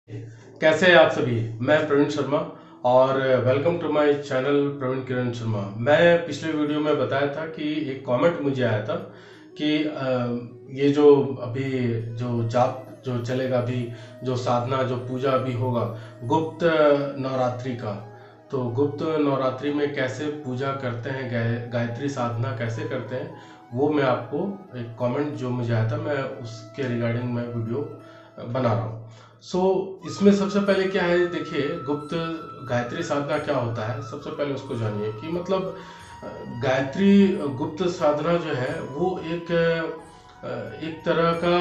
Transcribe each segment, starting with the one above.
कैसे हैं आप सभी। मैं प्रवीण शर्मा और welcome to my channel Praveen Kiran Sharma. मैं पिछले वीडियो में बताया था कि एक कमेंट मुझे आया था कि ये जो अभी जो जाप जो चलेगा, अभी जो साधना जो पूजा अभी होगा गुप्त नवरात्रि का, तो गुप्त नवरात्रि में कैसे पूजा करते हैं, गायत्री साधना कैसे करते हैं, वो मैं आपको एक कमेंट जो मुझे आया था मैं उसके रिगार्डिंग मैं वीडियो बना रहा हूँ। इसमें सबसे पहले क्या है, देखिए गुप्त गायत्री साधना क्या होता है। सबसे पहले उसको जानिए कि मतलब गायत्री गुप्त साधना जो है वो एक तरह का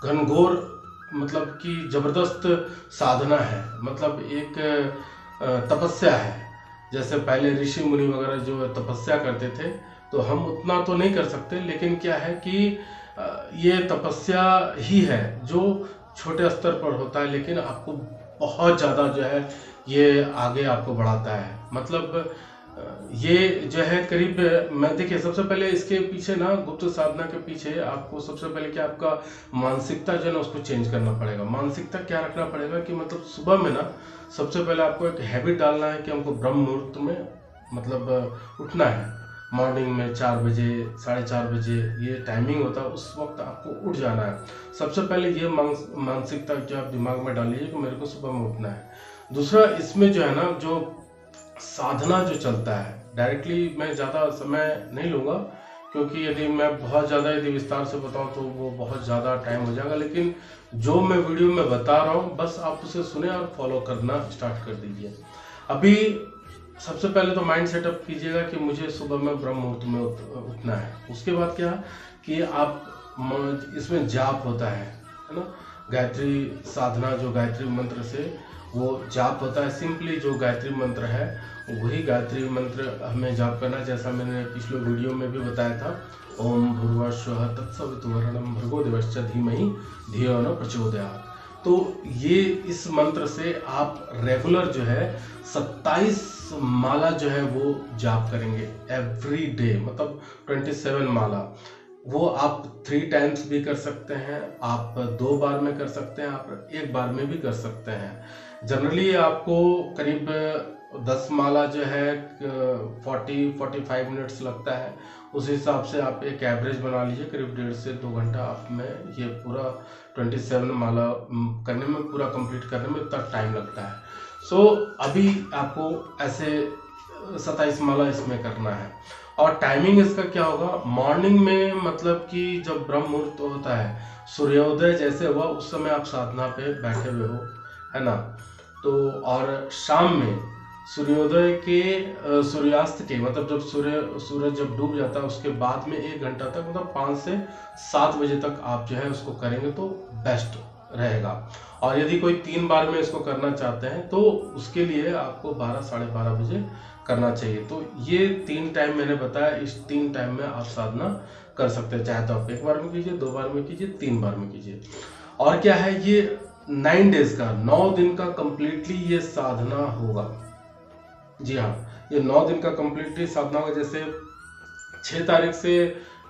घनघोर मतलब कि जबरदस्त साधना है। मतलब एक तपस्या है। जैसे पहले ऋषि मुनि वगैरह जो तपस्या करते थे, तो हम उतना तो नहीं कर सकते, लेकिन क्या है कि ये तपस्या ही है जो छोटे स्तर पर होता है, लेकिन आपको बहुत ज़्यादा जो है ये आगे आपको बढ़ाता है। मतलब ये जो है करीब, मैं देखिए सबसे पहले इसके पीछे ना, गुप्त साधना के पीछे आपको सबसे पहले क्या, आपका मानसिकता जो है ना उसको चेंज करना पड़ेगा। मानसिकता क्या रखना पड़ेगा कि मतलब सुबह में ना सबसे पहले आपको एक हैबिट डालना है कि हमको ब्रह्म मुहूर्त में मतलब उठना है। मॉर्निंग में 4 बजे 4:30 बजे ये टाइमिंग होता है, उस वक्त आपको उठ जाना है। सबसे पहले ये मानसिकता जो आप दिमाग में डालिए कि मेरे को सुबह में उठना है। दूसरा इसमें जो है ना, जो साधना जो चलता है, डायरेक्टली मैं ज़्यादा समय नहीं लूँगा, क्योंकि यदि मैं बहुत ज़्यादा यदि विस्तार से बताऊँ तो वो बहुत ज़्यादा टाइम हो जाएगा। लेकिन जो मैं वीडियो में बता रहा हूँ बस आप उसे सुने और फॉलो करना स्टार्ट कर दीजिए। अभी सबसे पहले तो माइंड सेटअप कीजिएगा कि मुझे सुबह में ब्रह्म मुहूर्त में उठना है। उसके बाद क्या कि आप इसमें जाप होता है ना, गायत्री साधना जो गायत्री मंत्र से वो जाप होता है। सिंपली जो गायत्री मंत्र है वही गायत्री मंत्र हमें जाप करना, जैसा मैंने पिछले वीडियो में भी बताया था। ओम भूर्भुवस्सुवः तत्सवितुर्वरेण्यं भर्गो देवस्य धीमहि धियो न प्रचोदयात्। तो ये इस मंत्र से आप रेगुलर जो है 27 माला जो है वो जाप करेंगे एवरी डे, मतलब 27 माला। वो आप 3 टाइम्स भी कर सकते हैं, आप 2 बार में कर सकते हैं, आप 1 बार में भी कर सकते हैं। जनरली आपको करीब 10 माला जो है 40-45 मिनट्स लगता है। उस हिसाब से आप एक एवरेज बना लीजिए, करीब 1.5 से 2 घंटा आप में ये पूरा 27 माला करने में, पूरा कंप्लीट करने में इतना टाइम लगता है। अभी आपको ऐसे 27 माला इसमें करना है। और टाइमिंग इसका क्या होगा, मॉर्निंग में मतलब कि जब ब्रह्म मुहूर्त होता है, सूर्योदय जैसे हुआ उस समय आप साधना पे बैठे हुए हो, है ना। तो और शाम में सूर्योदय के सूर्यास्त के, मतलब जब सूरज जब डूब जाता है उसके बाद में 1 घंटा तक, मतलब 5 से 7 बजे तक आप जो है उसको करेंगे तो बेस्ट रहेगा। और यदि कोई 3 बार में इसको करना चाहते हैं तो उसके लिए आपको 12-12:30 बजे करना चाहिए। तो ये 3 टाइम मैंने बताया, इस 3 टाइम में आप साधना कर सकते हैं। चाहे तो आप 1 बार में कीजिए, 2 बार में कीजिए, 3 बार में कीजिए। और क्या है, ये 9 डेज का, 9 दिन का कंप्लीटली ये साधना होगा। जी हाँ, ये 9 दिन का कंप्लीटली साधना होगा। जैसे 6 तारीख से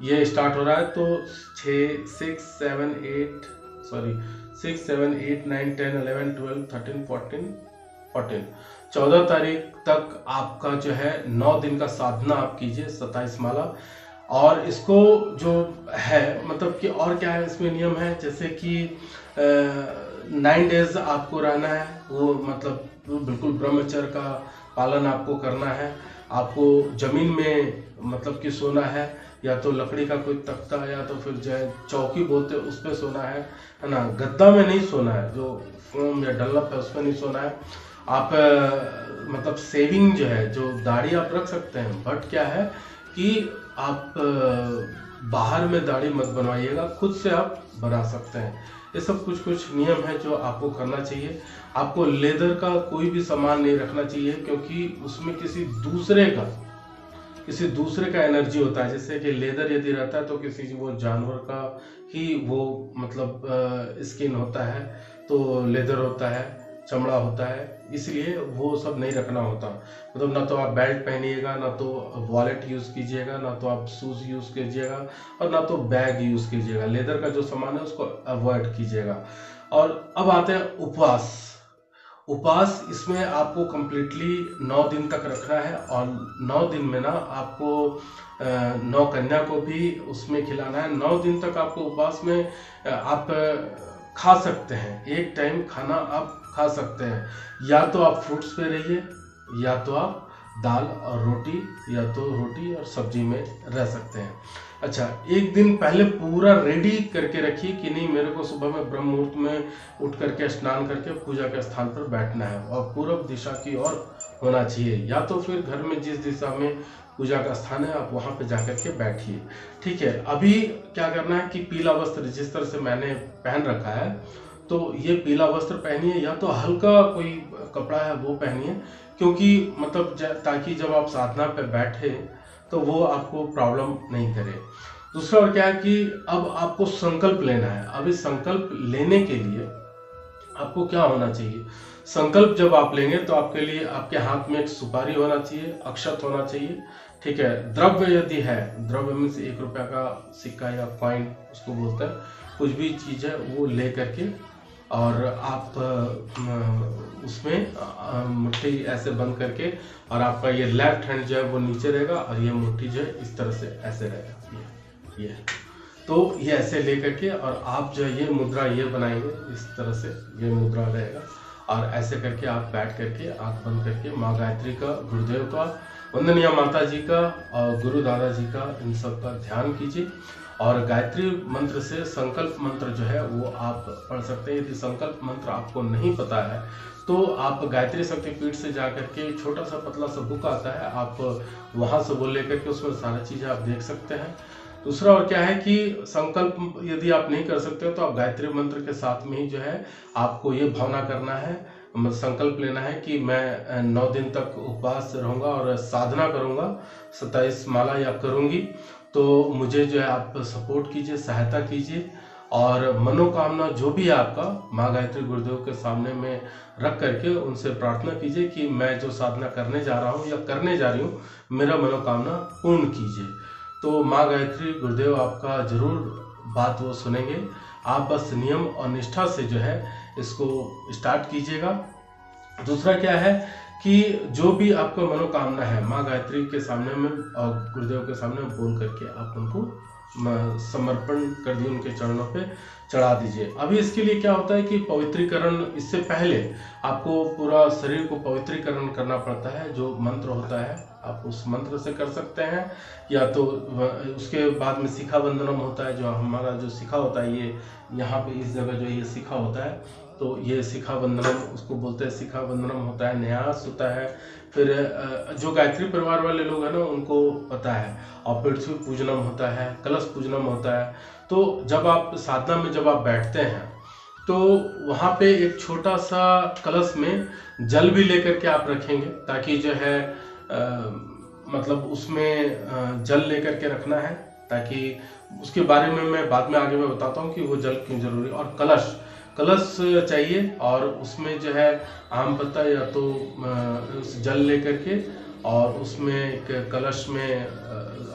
ये स्टार्ट हो रहा है, तो 6 7 8 सॉरी 6 7 8 9 10 11 12 13 14 14 तारीख तक आपका जो है 9 दिन का साधना आप कीजिए, 27 माला। और इसको जो है मतलब कि और क्या है इसमें नियम है, जैसे कि 9 डेज आपको रहना है, वो मतलब बिल्कुल ब्रह्मचर्य का पालन आपको करना है। आपको जमीन में मतलब कि सोना है, या तो लकड़ी का कोई तख्ता या तो फिर जो है चौकी बोलते हैं उस पर सोना है ना। गद्दा में नहीं सोना है, जो फोम या डल्लप है उस पर नहीं सोना है। आप मतलब सेविंग जो है, जो दाढ़ी आप रख सकते हैं, बट क्या है कि आप बाहर में दाढ़ी मत बनवाइएगा, खुद से आप बना सकते हैं। ये सब कुछ नियम है जो आपको करना चाहिए। आपको लेदर का कोई भी सामान नहीं रखना चाहिए, क्योंकि उसमें किसी दूसरे का एनर्जी होता है। जैसे कि लेदर यदि रहता है तो किसी वो जानवर का ही वो मतलब स्किन होता है, तो लेदर होता है, चमड़ा होता है, इसलिए वो सब नहीं रखना होता। मतलब ना तो आप बेल्ट पहनिएगा, ना तो वॉलेट यूज़ कीजिएगा, ना तो आप शूज़ यूज़ कीजिएगा, और ना तो बैग यूज़ कीजिएगा। लेदर का जो सामान है उसको अवॉइड कीजिएगा। और अब आते हैं उपवास। उपवास इसमें आपको कंप्लीटली 9 दिन तक रखना है, और 9 दिन में ना आपको 9 कन्या को भी उसमें खिलाना है। 9 दिन तक आपको उपवास में आप खा सकते हैं, एक टाइम खाना आप खा सकते हैं। या तो आप फ्रूट्स पे रहिए, या तो आप दाल और रोटी, या तो रोटी और सब्जी में रह सकते हैं। अच्छा, एक दिन पहले पूरा रेडी करके रखिए कि नहीं, मेरे को सुबह में ब्रह्म मुहूर्त में उठ करके स्नान करके पूजा के स्थान पर बैठना है, और पूर्व दिशा की ओर होना चाहिए। या तो फिर घर में जिस दिशा में पूजा का स्थान है आप वहाँ पे जाकर के बैठिए। ठीक है, अभी क्या करना है कि पीला वस्त्र जिस तरह से मैंने पहन रखा है, तो ये पीला वस्त्र पहनिए, या तो हल्का कोई कपड़ा है वो पहनिए, क्योंकि मतलब ताकि जब आप साधना पे बैठे तो वो आपको प्रॉब्लम नहीं करे। दूसरा और क्या है कि अब आपको संकल्प लेना है। अब इस संकल्प लेने के लिए आपको क्या होना चाहिए? संकल्प जब आप लेंगे तो आपके लिए आपके हाथ में एक सुपारी होना चाहिए, अक्षत होना चाहिए। ठीक है, द्रव्य यदि है, द्रव्य मीन्स 1 रुपया का सिक्का या कॉइन उसको बोलते हैं, कुछ भी चीज है वो ले करके, और आप उसमें मुट्ठी ऐसे बंद करके, और आपका ये लेफ्ट हैंड जो है वो नीचे रहेगा, और ये मुट्ठी जो है इस तरह से ऐसे रहेगा, ये तो ये ऐसे ले करके, और आप जो है ये मुद्रा ये बनाएंगे, इस तरह से ये मुद्रा रहेगा, और ऐसे करके आप बैठ करके आंख बंद करके माँ गायत्री का, गुरुदेव का, वंदनीय माता जी का और गुरु दादाजी का, इन सब का ध्यान कीजिए। और गायत्री मंत्र से संकल्प मंत्र जो है वो आप पढ़ सकते हैं। यदि संकल्प मंत्र आपको नहीं पता है तो आप गायत्री शक्तिपीठ से जा करके छोटा सा पतला सा बुक आता है, आप वहाँ से वो लेकर के उसमें सारी चीज़ें आप देख सकते हैं। दूसरा और क्या है कि संकल्प यदि आप नहीं कर सकते तो आप गायत्री मंत्र के साथ में ही जो है आपको ये भावना करना है, संकल्प लेना है कि मैं 9 दिन तक उपवास रहूँगा और साधना करूँगा, 27 माला या करूँगी, तो मुझे जो है आप सपोर्ट कीजिए, सहायता कीजिए, और मनोकामना जो भी है आपका माँ गायत्री गुरुदेव के सामने में रख करके उनसे प्रार्थना कीजिए कि मैं जो साधना करने जा रहा हूँ या करने जा रही हूँ, मेरा मनोकामना पूर्ण कीजिए। तो माँ गायत्री गुरुदेव आपका जरूर बात वो सुनेंगे। आप बस नियम और निष्ठा से जो है इसको स्टार्ट कीजिएगा। दूसरा क्या है कि जो भी आपका मनोकामना है माँ गायत्री के सामने में और गुरुदेव के सामने बोल करके आप उनको समर्पण कर दिए, उनके चरणों पे चढ़ा दीजिए। अभी इसके लिए क्या होता है कि पवित्रीकरण, इससे पहले आपको पूरा शरीर को पवित्रीकरण करना पड़ता है। जो मंत्र होता है आप उस मंत्र से कर सकते हैं, या तो उसके बाद में शिखा बंधनम होता है, जो हमारा जो शिखा होता है, ये यहाँ पे इस जगह जो ये शिखा होता है, तो ये शिखा बंधनम उसको बोलते हैं, शिखा बंधनम होता है, न्यास होता है। फिर जो गायत्री परिवार वाले लोग हैं ना उनको पता है, और पृथ्वी पूजनम होता है, कलश पूजनम होता है। तो जब आप साधना में जब आप बैठते हैं तो वहाँ पे एक छोटा सा कलश में जल भी लेकर के आप रखेंगे, ताकि जो है मतलब उसमें जल लेकर के रखना है, ताकि उसके बारे में मैं बाद में आगे मैं बताता हूँ कि वो जल क्यों जरूरी। और कलश चाहिए, और उसमें जो है आम पत्ता या तो उस जल लेकर के, और उसमें एक कलश में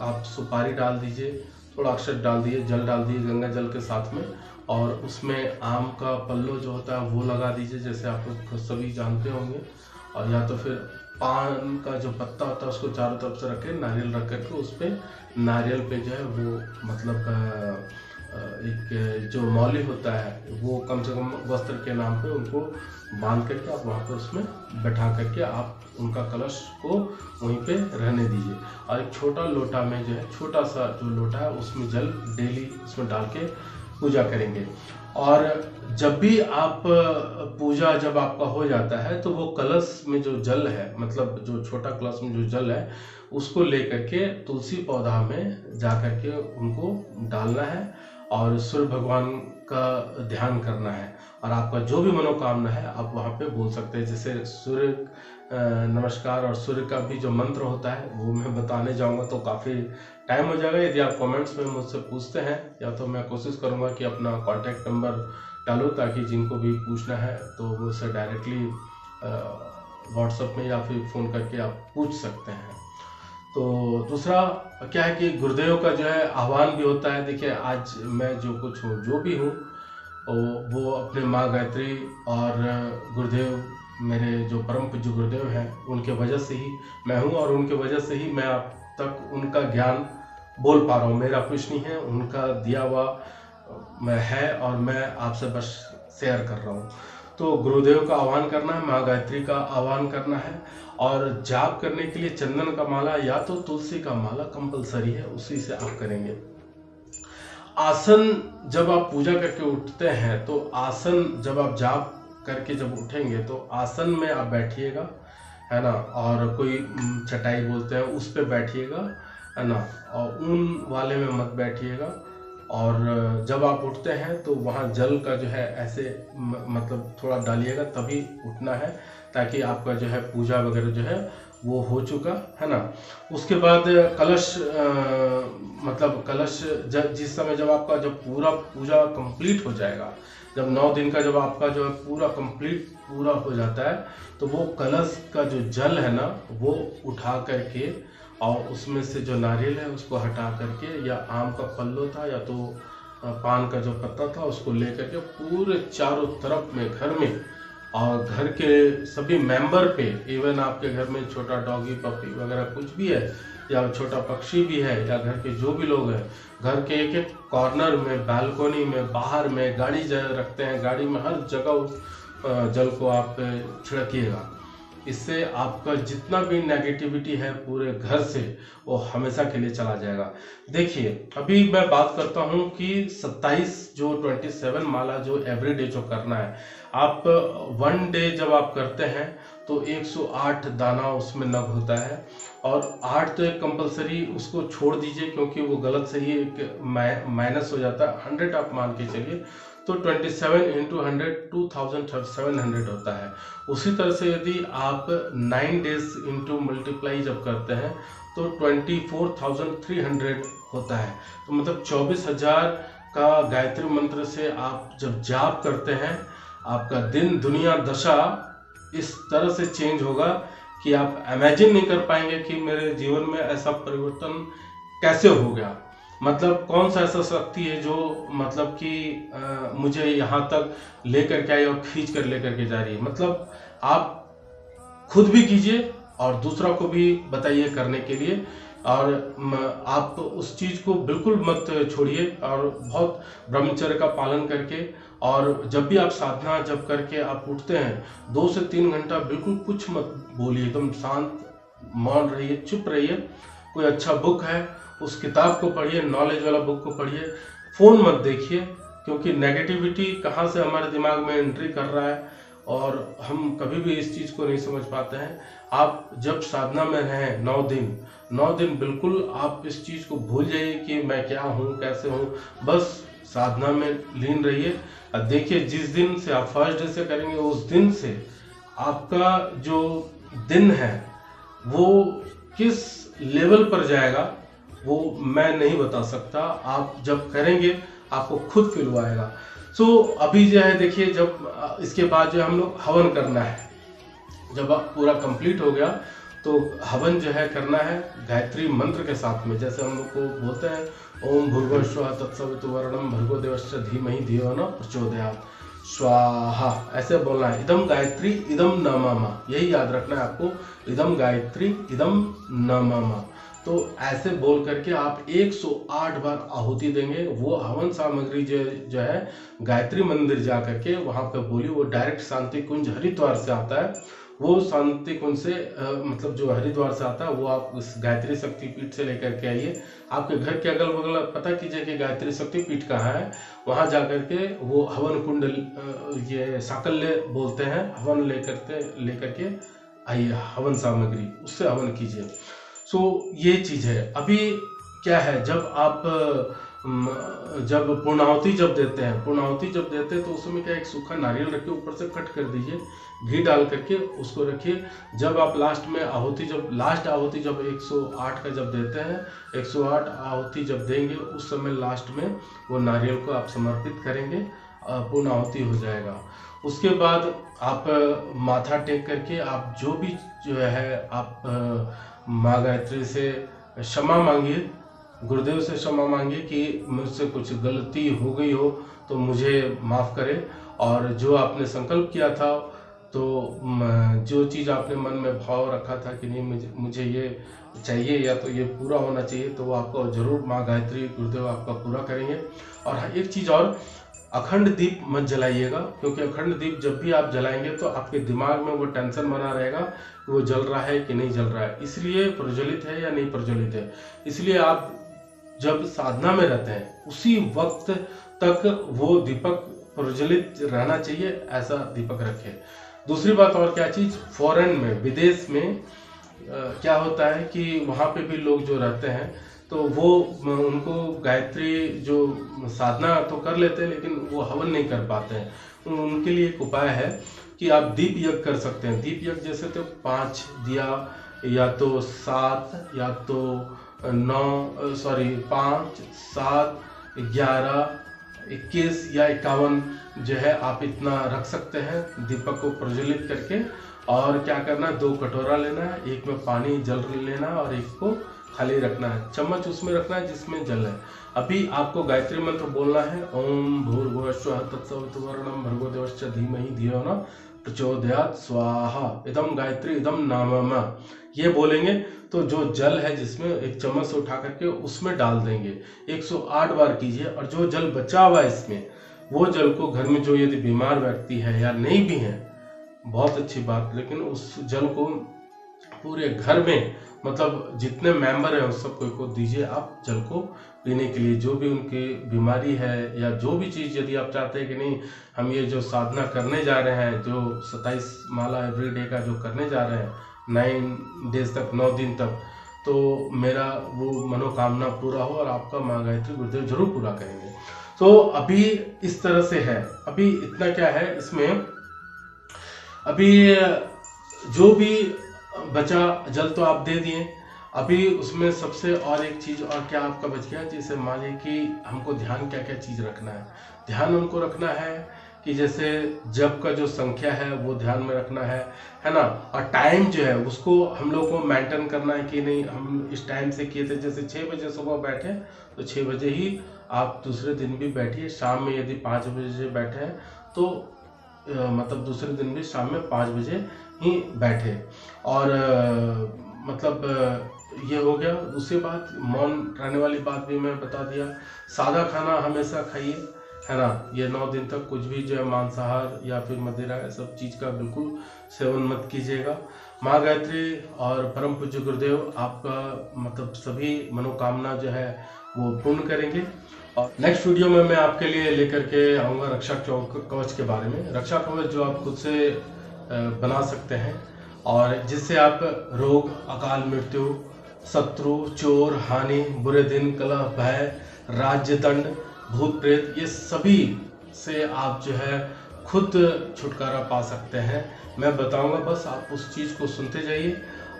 आप सुपारी डाल दीजिए, थोड़ा अक्षत डाल दिए, जल डाल दिए गंगा जल के साथ में, और उसमें आम का पल्लो जो होता है वो लगा दीजिए, जैसे आप लोग सभी जानते होंगे। और या तो फिर पान का जो पत्ता होता है उसको चारों तरफ से रख के नारियल रख करके उस पर नारियल पे जो है वो मतलब एक जो मौली होता है वो कम से कम वस्त्र के नाम पे उनको बांध करके आप वहाँ पे उसमें बैठा करके आप उनका कलश को वहीं पे रहने दीजिए। और एक छोटा लोटा में जो है, छोटा सा जो लोटा है उसमें जल डेली उसमें डाल के पूजा करेंगे। और जब भी आप पूजा जब आपका हो जाता है तो वो कलश में जो जल है, मतलब जो छोटा कलश में जो जल है उसको लेकर के तुलसी पौधा में जा कर के उनको डालना है, और सूर्य भगवान का ध्यान करना है, और आपका जो भी मनोकामना है आप वहाँ पे बोल सकते हैं। जैसे सूर्य नमस्कार और सूर्य का भी जो मंत्र होता है वो मैं बताने जाऊँगा तो काफ़ी टाइम हो जाएगा। यदि आप कमेंट्स में मुझसे पूछते हैं, या तो मैं कोशिश करूँगा कि अपना कॉन्टैक्ट नंबर डालूँ, ताकि जिनको भी पूछना है तो मुझसे डायरेक्टली व्हाट्सएप में या फिर फ़ोन करके आप पूछ सकते हैं। तो दूसरा क्या है कि गुरुदेव का जो है आह्वान भी होता है। देखिए आज मैं जो कुछ हूँ, जो भी हूँ, वो अपने माँ गायत्री और गुरुदेव, मेरे जो परम पूज्य गुरुदेव हैं, उनके वजह से ही मैं हूँ और उनके वजह से ही मैं आप तक उनका ज्ञान बोल पा रहा हूँ। मेरा कुछ नहीं है, उनका दिया हुआ मैं है और मैं आपसे बस शेयर कर रहा हूँ। तो गुरुदेव का आह्वान करना है, माँ गायत्री का आह्वान करना है और जाप करने के लिए चंदन का माला या तो तुलसी का माला कंपलसरी है, उसी से आप करेंगे। आसन जब आप पूजा करके उठते हैं तो आसन जब आप जाप करके जब उठेंगे तो आसन में आप बैठिएगा, है ना, और कोई चटाई बोलते हैं उस पे बैठिएगा, है ना, और ऊन वाले में मत बैठिएगा। और जब आप उठते हैं तो वहाँ जल का जो है ऐसे मतलब थोड़ा डालिएगा, तभी उठना है, ताकि आपका जो है पूजा वगैरह जो है वो हो चुका है ना। उसके बाद कलश मतलब कलश जिस समय जब आपका जब पूरा पूजा कंप्लीट हो जाएगा, जब 9 दिन का जब आपका जो है पूरा कंप्लीट पूरा हो जाता है, तो वो कलश का जो जल है ना वो उठा करके और उसमें से जो नारियल है उसको हटा करके, या आम का पल्लो था या तो पान का जो पत्ता था उसको ले करके पूरे चारों तरफ में घर में और घर के सभी मेंबर पे, इवन आपके घर में छोटा डॉगी पपी वगैरह कुछ भी है या छोटा पक्षी भी है या घर के जो भी लोग हैं, घर के एक एक कॉर्नर में, बालकोनी में, बाहर में, गाड़ी रखते हैं, गाड़ी में हर जगह उस जल को आप छिड़किएगा। इससे आपका जितना भी नेगेटिविटी है पूरे घर से वो हमेशा के लिए चला जाएगा। देखिए अभी मैं बात करता हूँ कि 27 जो 27 माला जो एवरीडे जो करना है, आप 1 डे जब आप करते हैं तो 108 दाना उसमें नग होता है, और 8 तो एक कंपलसरी उसको छोड़ दीजिए क्योंकि वो गलत सही एक माइनस हो जाता है। 100 आप मान के चलिए तो 27 इंटू 100 2700 होता है। उसी तरह से यदि आप 9 डेज इंटू मल्टीप्लाई जब करते हैं तो 24,300 होता है। तो मतलब 24,000 का गायत्री मंत्र से आप जब जाप करते हैं, आपका दिन दुनिया दशा इस तरह से चेंज होगा कि आप इमेजिन नहीं कर पाएंगे कि मेरे जीवन में ऐसा परिवर्तन कैसे हो गया। मतलब कौन सा ऐसा शक्ति है जो मतलब कि मुझे यहाँ तक लेकर के आई और खींच कर लेकर के जा रही है। मतलब आप खुद भी कीजिए और दूसरा को भी बताइए करने के लिए, और आप उस चीज को बिल्कुल मत छोड़िए और बहुत ब्रह्मचर्य का पालन करके, और जब भी आप साधना जब करके आप उठते हैं 2 से 3 घंटा बिल्कुल कुछ मत बोलिए, एकदम शांत मौन रहिए, चुप रहिए। कोई अच्छा बुक है उस किताब को पढ़िए, नॉलेज वाला बुक को पढ़िए, फोन मत देखिए, क्योंकि नेगेटिविटी कहाँ से हमारे दिमाग में एंट्री कर रहा है और हम कभी भी इस चीज को नहीं समझ पाते हैं। आप जब साधना में रहें 9 दिन बिल्कुल आप इस चीज को भूल जाइए कि मैं क्या हूँ कैसे हूँ, बस साधना में लीन रहिए। अब देखिए जिस दिन से आप फर्स्ट डे से करेंगे उस दिन से आपका जो दिन है वो किस लेवल पर जाएगा वो मैं नहीं बता सकता, आप जब करेंगे आपको खुद फील आएगा। सो अभी जो है देखिए, जब इसके बाद जो हम लोग हवन करना है, जब आप पूरा कंप्लीट हो गया तो हवन जो है करना है गायत्री मंत्र के साथ में। जैसे हम लोग को बोलते हैं ओम भूर्भुवस्सुवः तत्सवितुर्वरेण्यं भर्गो देवस्य धीमहि धियो न प्रचोदयात् स्वाहा, ऐसे बोलना है। इदम गायत्री इदम न मम, यही याद रखना है आपको, इदम गायत्री इदम न मम। तो ऐसे बोल करके आप 108 बार आहुति देंगे। वो हवन सामग्री जो है गायत्री मंदिर जा करके वहां पे बोली, वो डायरेक्ट शांति कुंज हरिद्वार से आता है। वो शांति कुंज से मतलब जो हरिद्वार से आता है वो आप उस गायत्री शक्ति पीठ से लेकर के आइए। आपके घर के अगल बगल पता कीजिए कि गायत्री शक्ति पीठ कहाँ है, वहां जाकर के वो हवन कुंड ये साकल्य बोलते हैं, हवन लेकर के आइए, हवन सामग्री उससे हवन कीजिए। सो ये चीज है। अभी क्या है, जब आप जब पूर्णाहुति जब देते हैं तो उस समय क्या, एक सूखा नारियल रखिए, ऊपर से कट कर दीजिए, घी डाल करके उसको रखिए। जब आप लास्ट में आहुति लास्ट आहुति जब 108 का जब देते हैं, 108 आहुति जब देंगे उस समय लास्ट में वो नारियल को आप समर्पित करेंगे, पूर्ण आहुति हो जाएगा। उसके बाद आप माथा टेक करके आप जो भी जो है आप माँ गायत्री से क्षमा मांगिए, गुरुदेव से क्षमा मांगिए कि मुझसे कुछ गलती हो गई हो तो मुझे माफ़ करें, और जो आपने संकल्प किया था, तो जो चीज़ आपने मन में भाव रखा था कि नहीं मुझे ये चाहिए या तो ये पूरा होना चाहिए, तो वो आपको जरूर माँ गायत्री गुरुदेव आपका पूरा करेंगे। और हाँ, एक चीज़ और, अखंड दीप मत जलाइएगा, क्योंकि अखंड दीप जब भी आप जलाएंगे तो आपके दिमाग में वो टेंशन बना रहेगा कि वो जल रहा है कि नहीं जल रहा है, इसलिए प्रज्वलित है या नहीं प्रज्वलित है। इसलिए आप जब साधना में रहते हैं उसी वक्त तक वो दीपक प्रज्वलित रहना चाहिए, ऐसा दीपक रखें। दूसरी बात और क्या चीज़, फॉरेन में, विदेश में क्या होता है कि वहाँ पे भी लोग जो रहते हैं तो वो उनको गायत्री जो साधना तो कर लेते हैं लेकिन वो हवन नहीं कर पाते हैं। उनके लिए एक उपाय है कि आप दीप यज्ञ कर सकते हैं। दीप यज्ञ जैसे तो 5 दिया या तो 7 या तो 5, 7, 11, 21 या 51 जो है आप इतना रख सकते हैं दीपक को प्रज्वलित करके। और क्या करना, 2 कटोरा लेना है, एक में पानी जल लेना है और एक को खाली रखना है, चम्मच उसमें रखना है जिसमें जल है। अभी आपको गायत्री मंत्र बोलना है, ओम भूर्भुवस्सुवः तत्सवितुर्वरेण्यं भर्गो देवस्य धीमहि धियो न प्रचोदयात् स्वाहा इदम गायत्री इदम नामम, ये बोलेंगे तो जो जल है जिसमें एक चम्मच से उठा करके उसमें डाल देंगे। 108 बार कीजिए, और जो जल बचा हुआ है इसमें, वो जल को घर में जो यदि बीमार व्यक्ति है या नहीं भी है, बहुत अच्छी बात, लेकिन उस जल को पूरे घर में, मतलब जितने मेंबर हैं उस सबको को दीजिए आप जल को पीने के लिए। जो भी उनकी बीमारी है या जो भी चीज़ यदि आप चाहते हैं कि नहीं हम ये जो साधना करने जा रहे हैं, जो 27 माला एवरीडे का जो करने जा रहे हैं 9 डेज तक, 9 दिन तक, तो मेरा वो मनोकामना पूरा हो, और आपका माँ गायत्री गुरुदेव जरूर पूरा करेंगे। तो अभी इस तरह से है। अभी इतना क्या है इसमें, अभी जो भी बचा जल तो आप दे दिए, अभी उसमें सबसे और एक चीज़ और क्या आपका बच गया, जैसे मान लीजिए कि हमको ध्यान क्या क्या चीज़ रखना है। ध्यान हमको रखना है कि जैसे जप का जो संख्या है वो ध्यान में रखना है ना। और टाइम जो है उसको हम लोग को मेंटेन करना है कि नहीं हम इस टाइम से किए थे, जैसे 6 बजे सुबह बैठे तो 6 बजे ही आप दूसरे दिन भी बैठिए। शाम में यदि 5 बजे बैठे हैं तो मतलब दूसरे दिन भी शाम में 5 बजे ही बैठे। और मतलब ये हो गया। दूसरी बात, मौन रहने वाली बात भी मैं बता दिया। सादा खाना हमेशा खाइए, है ना। ये 9 दिन तक कुछ भी जो है मांसाहार या फिर मदिरा सब चीज़ का बिल्कुल सेवन मत कीजिएगा। माँ गायत्री और परम पूज्य गुरुदेव आपका मतलब सभी मनोकामना जो है वो पूर्ण करेंगे। और नेक्स्ट वीडियो में मैं आपके लिए लेकर के आऊँगा रक्षा कवच के बारे में। रक्षा कवच जो आप खुद से बना सकते हैं और जिससे आप रोग, अकाल मृत्यु, शत्रु, चोर, हानि, बुरे दिन, कलह, भय, राज्य दंड, भूत प्रेत, ये सभी से आप जो है खुद छुटकारा पा सकते हैं। मैं बताऊंगा, बस आप उस चीज़ को सुनते जाइए।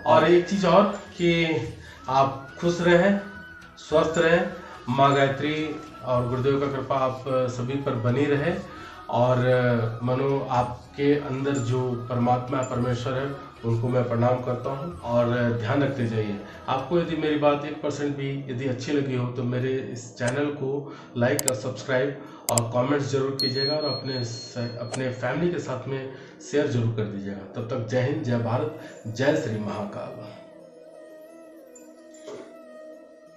और एक चीज़ और कि आप खुश रहें, स्वस्थ रहें, माँ गायत्री और गुरुदेव का कृपा आप सभी पर बनी रहे। और मनो आपके अंदर जो परमात्मा परमेश्वर है उनको मैं प्रणाम करता हूँ। और ध्यान रखते जाइए। आपको यदि मेरी बात 1% भी यदि अच्छी लगी हो तो मेरे इस चैनल को लाइक और सब्सक्राइब और कमेंट्स जरूर कीजिएगा और अपने फैमिली के साथ में शेयर जरूर कर दीजिएगा। तब तक जय हिंद, जय भारत, जय श्री महाकाल।